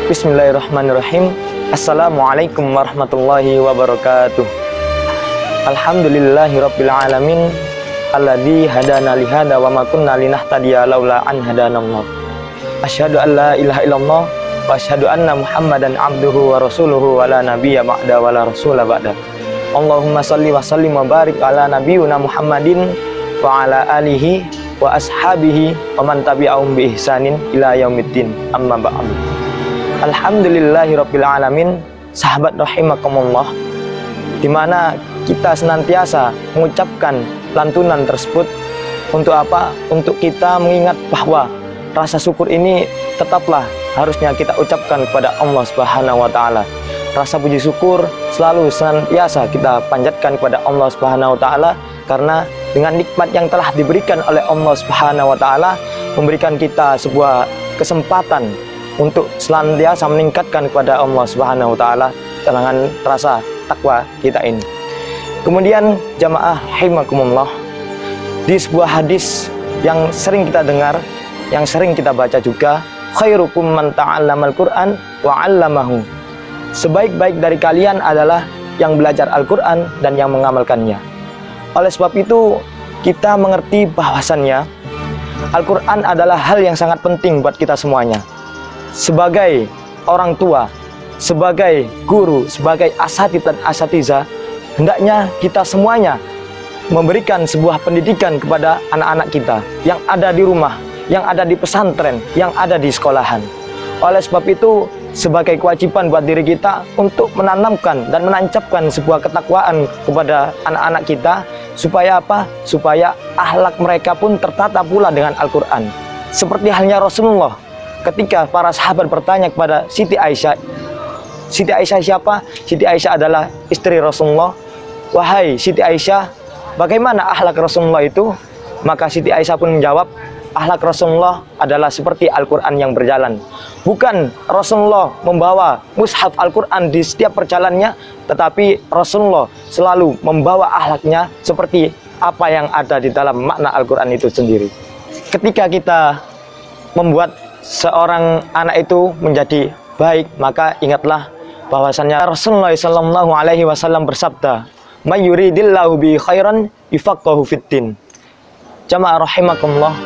Bismillahirrahmanirrahim. Assalamualaikum warahmatullahi wabarakatuh. Alhamdulillahirabbil alamin alladzi hadana li hada wa ma kunna linahtadiya laula an hadanallah. Asyhadu an la ilaha illallah wa asyhadu anna Muhammadan abduhu wa rasuluhu wa la nabiyya ba'da wa la rasula ba'da. Allahumma shalli wa sallim wa barik ala nabiyyina Muhammadin wa ala alihi wa ashabihi wa man tabi'ahum bi ihsanin ila yaumiddin. Amma ba'du. Alhamdulillahirabbil alamin. Sahabat rahimakumullah, di mana kita senantiasa mengucapkan lantunan tersebut untuk apa? Untuk kita mengingat bahwa rasa syukur ini tetaplah harusnya kita ucapkan kepada Allah Subhanahu wa taala. Rasa puji syukur selalu senantiasa kita panjatkan kepada Allah Subhanahu wa taala, karena dengan nikmat yang telah diberikan oleh Allah Subhanahu wa taala memberikan kita sebuah kesempatan untuk senantiasa meningkatkan kepada Allah Subhanahu wa taala dengan rasa takwa kita ini. Kemudian jamaah rahimakumullah, di sebuah hadis yang sering kita dengar, yang sering kita baca juga, khairukum man ta'allamal Qur'an wa 'allamahu. Sebaik-baik dari kalian adalah yang belajar Al-Qur'an dan yang mengamalkannya. Oleh sebab itu, kita mengerti bahwasannya Al-Qur'an adalah hal yang sangat penting buat kita semuanya. Sebagai orang tua, sebagai guru, sebagai asatidz dan asatidzah, hendaknya kita semuanya memberikan sebuah pendidikan kepada anak-anak kita yang ada di rumah, yang ada di pesantren, yang ada di sekolahan. Oleh sebab itu, sebagai kewajiban buat diri kita untuk menanamkan dan menancapkan sebuah ketakwaan kepada anak-anak kita, supaya apa? Supaya akhlak mereka pun tertata pula dengan Al-Quran. Seperti halnya Rasulullah, ketika para sahabat bertanya kepada Siti Aisyah. Siti Aisyah siapa? Siti Aisyah adalah istri Rasulullah. Wahai Siti Aisyah, bagaimana akhlak Rasulullah itu? Maka Siti Aisyah pun menjawab, akhlak Rasulullah adalah seperti Al-Quran yang berjalan. Bukan Rasulullah membawa mushaf Al-Quran di setiap perjalanannya, tetapi Rasulullah selalu membawa akhlaknya seperti apa yang ada di dalam makna Al-Quran itu sendiri. Ketika kita membuat seorang anak itu menjadi baik, maka ingatlah bahwasannya Rasulullah SAW bersabda, "May yuridillahu bi khairan yufaqqahu fiddin." Jamaah rahimakumullah,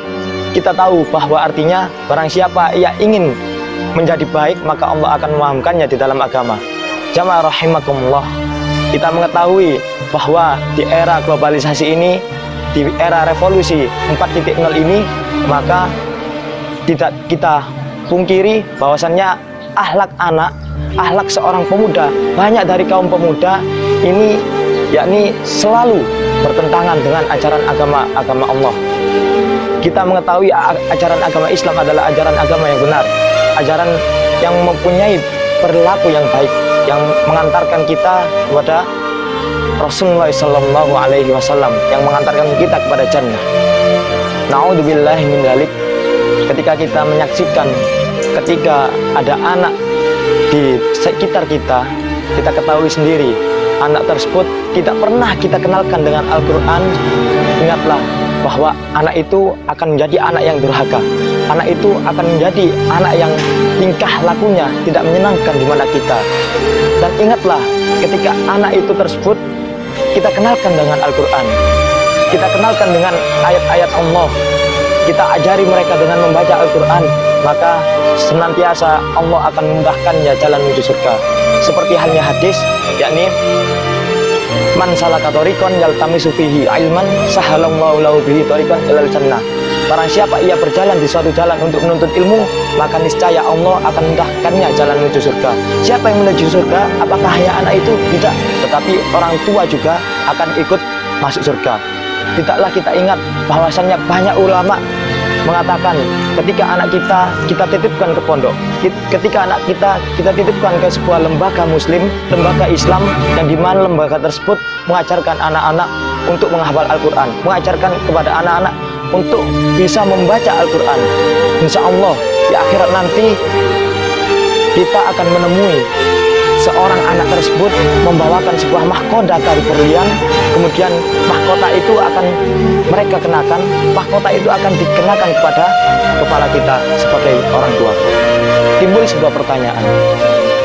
kita tahu bahwa artinya barang siapa ia ingin menjadi baik, maka Allah akan memahamkannya di dalam agama. Jamaah rahimakumullah, kita mengetahui bahwa di era globalisasi ini, di era revolusi 4.0 ini, maka tidak kita pungkiri bahwasannya akhlak anak, akhlak seorang pemuda, banyak dari kaum pemuda ini yakni selalu bertentangan dengan ajaran agama Allah. Kita mengetahui ajaran agama Islam adalah ajaran agama yang benar, ajaran yang mempunyai perilaku yang baik, yang mengantarkan kita kepada Rasulullah SAW, yang mengantarkan kita kepada jannah. Na'udzubillahi min dzalik. Ketika kita menyaksikan, ketika ada anak di sekitar kita, kita ketahui sendiri anak tersebut tidak pernah kita kenalkan dengan Al-Quran, ingatlah bahwa anak itu akan menjadi anak yang durhaka. Anak itu akan menjadi anak yang tingkah lakunya tidak menyenangkan di mana kita. Dan ingatlah, ketika anak itu tersebut kita kenalkan dengan Al-Quran, kita kenalkan dengan ayat-ayat Allah, kita ajari mereka dengan membaca Al-Quran, maka senantiasa Allah akan memudahkannya jalan menuju surga. Seperti halnya hadis, yakni man salaka thoriqan yaltamisu fihi ilman sahalallahu lahu bihi thoriqan ilal jannah. Barang siapa ia berjalan di suatu jalan untuk menuntut ilmu, maka niscaya Allah akan memudahkannya jalan menuju surga. Siapa yang menuju surga? Apakah hanya anak itu? Tidak, tetapi orang tua juga akan ikut masuk surga. Tidaklah kita ingat bahwasannya banyak ulama mengatakan ketika anak kita titipkan ke pondok, ketika anak kita titipkan ke sebuah lembaga muslim, lembaga Islam, yang dimana lembaga tersebut mengajarkan anak-anak untuk menghafal Al-Quran, mengajarkan kepada anak-anak untuk bisa membaca Al-Quran. Insya Allah di akhirat nanti kita akan menemui seorang anak tersebut membawakan sebuah mahkota dari berlian, kemudian mahkota itu akan mereka kenakan, mahkota itu akan dikenakan kepada kepala kita sebagai orang tua. Timbul sebuah pertanyaan,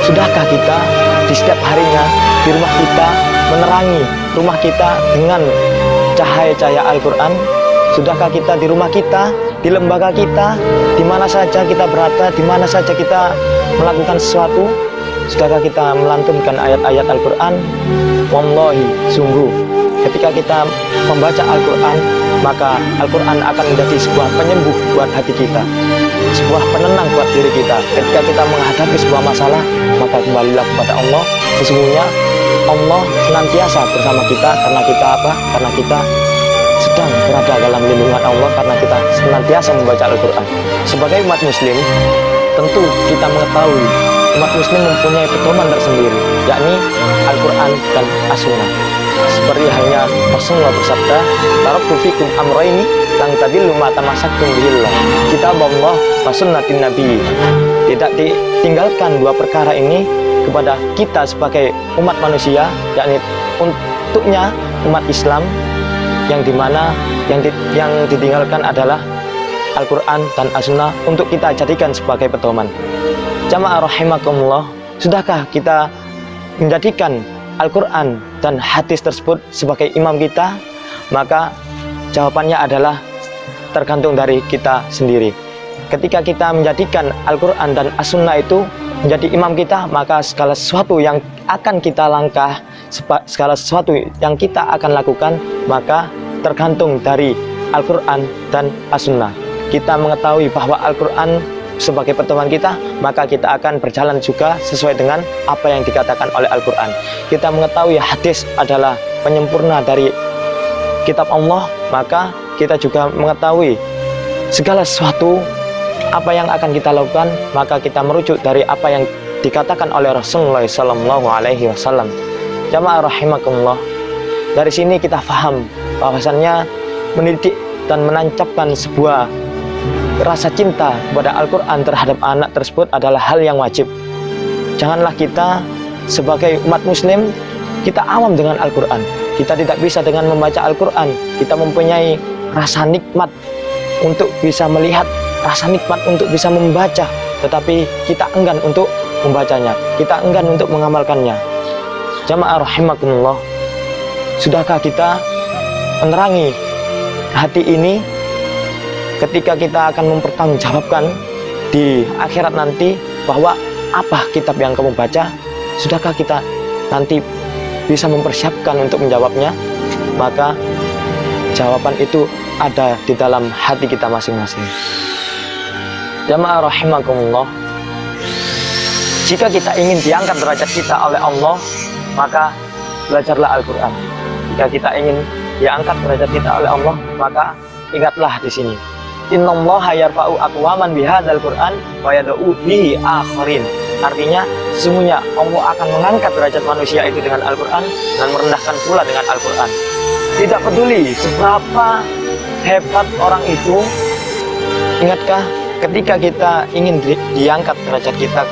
sudahkah kita di setiap harinya di rumah kita menerangi rumah kita dengan cahaya-cahaya Al-Quran? Sudahkah kita di rumah kita, di lembaga kita, di mana saja kita berada, di mana saja kita melakukan sesuatu, sudahkah kita melantunkan ayat-ayat Al-Quran? Wallahi, sungguh, ketika kita membaca Al-Quran, maka Al-Quran akan menjadi sebuah penyembuh buat hati kita, sebuah penenang buat diri kita. Ketika kita menghadapi sebuah masalah, maka kembalilah kepada Allah. Sesungguhnya Allah senantiasa bersama kita. Karena kita apa? Karena kita sedang berada dalam lindungan Allah, karena kita senantiasa membaca Al-Quran. Sebagai umat muslim, tentu kita mengetahui umat muslim mempunyai pedoman tersendiri, yakni Al-Quran dan As-Sunnah. Seperti halnya Rasulullah bersabda, taraktu fikum amrayni lang tadillu ma tamassaktum bihillah, kitab Allah wa sunnatin nabi. Tidak ditinggalkan dua perkara ini kepada kita sebagai umat manusia, yakni untuknya umat Islam, yang dimana yang ditinggalkan adalah Al-Quran dan As-Sunnah untuk kita jadikan sebagai pedoman. Jamaah rahimakumullah, sudahkah kita menjadikan Al-Quran dan hadis tersebut sebagai imam kita? Maka jawabannya adalah tergantung dari kita sendiri. Ketika kita menjadikan Al-Quran dan As-Sunnah itu menjadi imam kita, maka segala sesuatu yang akan kita langkah, segala sesuatu yang kita akan lakukan, maka tergantung dari Al-Quran dan As-Sunnah. Kita mengetahui bahwa Al-Quran sebagai pedoman kita, maka kita akan berjalan juga sesuai dengan apa yang dikatakan oleh Al-Quran. Kita mengetahui hadis adalah penyempurna dari kitab Allah, maka kita juga mengetahui segala sesuatu apa yang akan kita lakukan, maka kita merujuk dari apa yang dikatakan oleh Rasulullah SAW. Jamaah rahimakumullah, dari sini kita paham bahwasannya mendidik dan menancapkan sebuah rasa cinta kepada Al-Quran terhadap anak tersebut adalah hal yang wajib. Janganlah kita sebagai umat muslim, kita awam dengan Al-Quran. Kita tidak bisa dengan membaca Al-Quran, kita mempunyai rasa nikmat untuk bisa melihat, rasa nikmat untuk bisa membaca, tetapi kita enggan untuk membacanya, kita enggan untuk mengamalkannya. Jamaah rahimakumullah, sudahkah kita menerangi hati ini ketika kita akan mempertanggungjawabkan di akhirat nanti bahwa apa kitab yang kamu baca? Sudahkah kita nanti bisa mempersiapkan untuk menjawabnya? Maka jawaban itu ada di dalam hati kita masing-masing. Jamaah rahimakumullah, jika kita ingin diangkat derajat kita oleh Allah, maka belajarlah Al-Quran. Jika kita ingin diangkat derajat kita oleh Allah, maka ingatlah di sini, innallaha yarfa'u aqwaman bihadzal Qur'an wa yad'u bihi akharin. Artinya, sesungguhnya Allah akan mengangkat derajat manusia itu dengan Al-Quran dan merendahkan pula dengan Al-Quran. Tidak peduli seberapa hebat orang itu, ingatkah ketika kita ingin diangkat derajat kita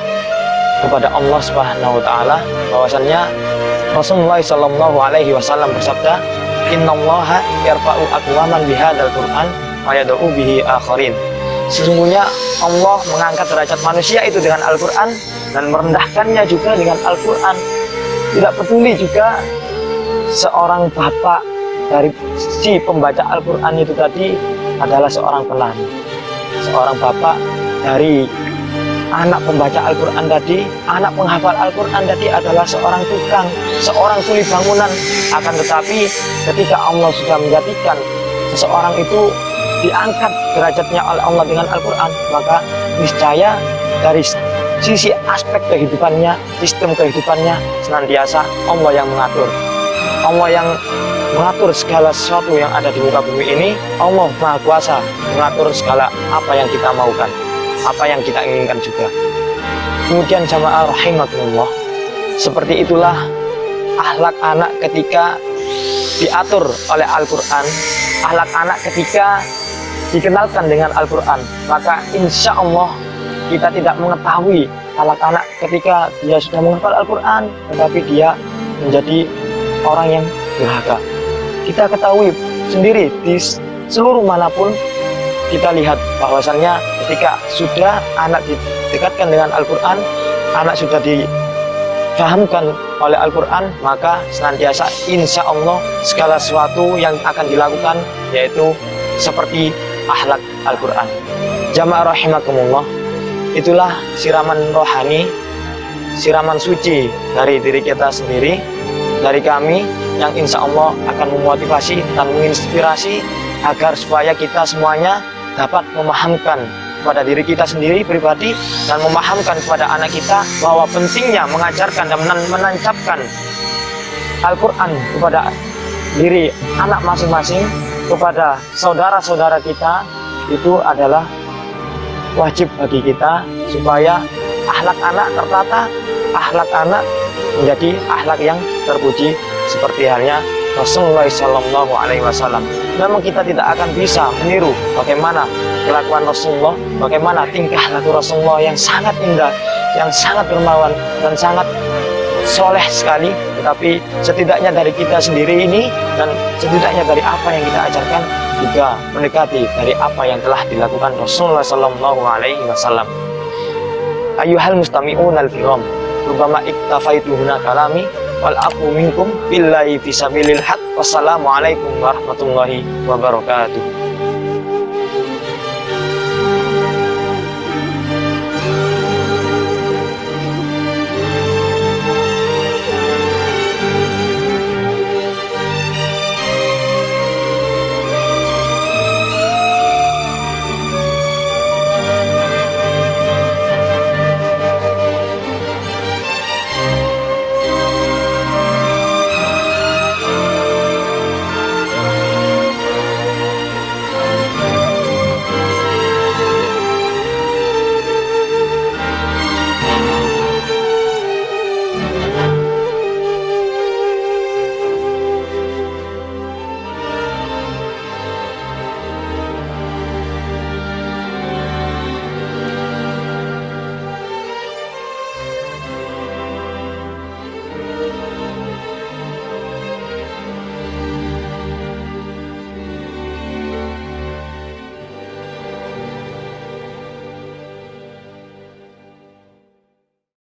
kepada Allah Subhanahu wa taala, bahwasannya Rasulullah SAW bersabda, innallaha yarfa'u aqwaman bihadzal Qur'an wa yad'u bihi akharin. Sesungguhnya Allah mengangkat derajat manusia itu dengan Al-Quran dan merendahkannya juga dengan Al-Quran. Tidak peduli juga seorang bapak dari si pembaca Al-Quran itu tadi adalah seorang penani, seorang bapak dari anak pembaca Al-Quran tadi, anak penghafal Al-Quran tadi adalah seorang tukang, seorang kuli bangunan. Akan tetapi ketika Allah sudah menjadikan seseorang itu diangkat derajatnya oleh Allah dengan Al-Quran, maka niscaya dari sisi aspek kehidupannya, sistem kehidupannya, senantiasa Allah yang mengatur. Allah yang mengatur segala sesuatu yang ada di muka bumi ini. Allah Maha Kuasa mengatur segala apa yang kita maukan, apa yang kita inginkan juga. Kemudian jamaah rahimakumullah, seperti itulah akhlak anak ketika diatur oleh Al-Quran, akhlak anak ketika dikenalkan dengan Al-Quran, maka insya Allah kita tidak mengetahui anak-anak ketika dia sudah menghafal Al-Quran, tetapi dia menjadi orang yang durhaka. Kita ketahui sendiri di seluruh manapun kita lihat bahwasannya ketika sudah anak didekatkan dengan Al-Quran, anak sudah difahamkan oleh Al-Quran, maka senantiasa insya Allah segala sesuatu yang akan dilakukan yaitu seperti akhlak Al-Quran. Jamaah rahimakumullah, itulah siraman rohani, siraman suci dari diri kita sendiri, dari kami yang insya Allah akan memotivasi dan menginspirasi agar supaya kita semuanya dapat memahamkan kepada diri kita sendiri pribadi dan memahamkan kepada anak kita bahwa pentingnya mengajarkan dan menancapkan Al-Quran kepada diri anak masing-masing, kepada saudara-saudara kita, itu adalah wajib bagi kita supaya akhlak anak tertata, akhlak anak menjadi akhlak yang terpuji seperti halnya Rasulullah Shallallahu Alaihi Wasallam. Memang kita tidak akan bisa meniru bagaimana kelakuan Rasulullah, bagaimana tingkah laku Rasulullah yang sangat indah, yang sangat dermawan dan sangat soleh sekali. Tetapi setidaknya dari kita sendiri ini dan setidaknya dari apa yang kita ajarkan juga mendekati dari apa yang telah dilakukan Rasulullah Shallallahu Alaihi Wasallam. Ayuhal mustami'un al-kiram, rubama iktafaitu huna kalami wal afu minkum billahi fisabilil haq. Wassalamualaikum warahmatullahi wabarakatuh.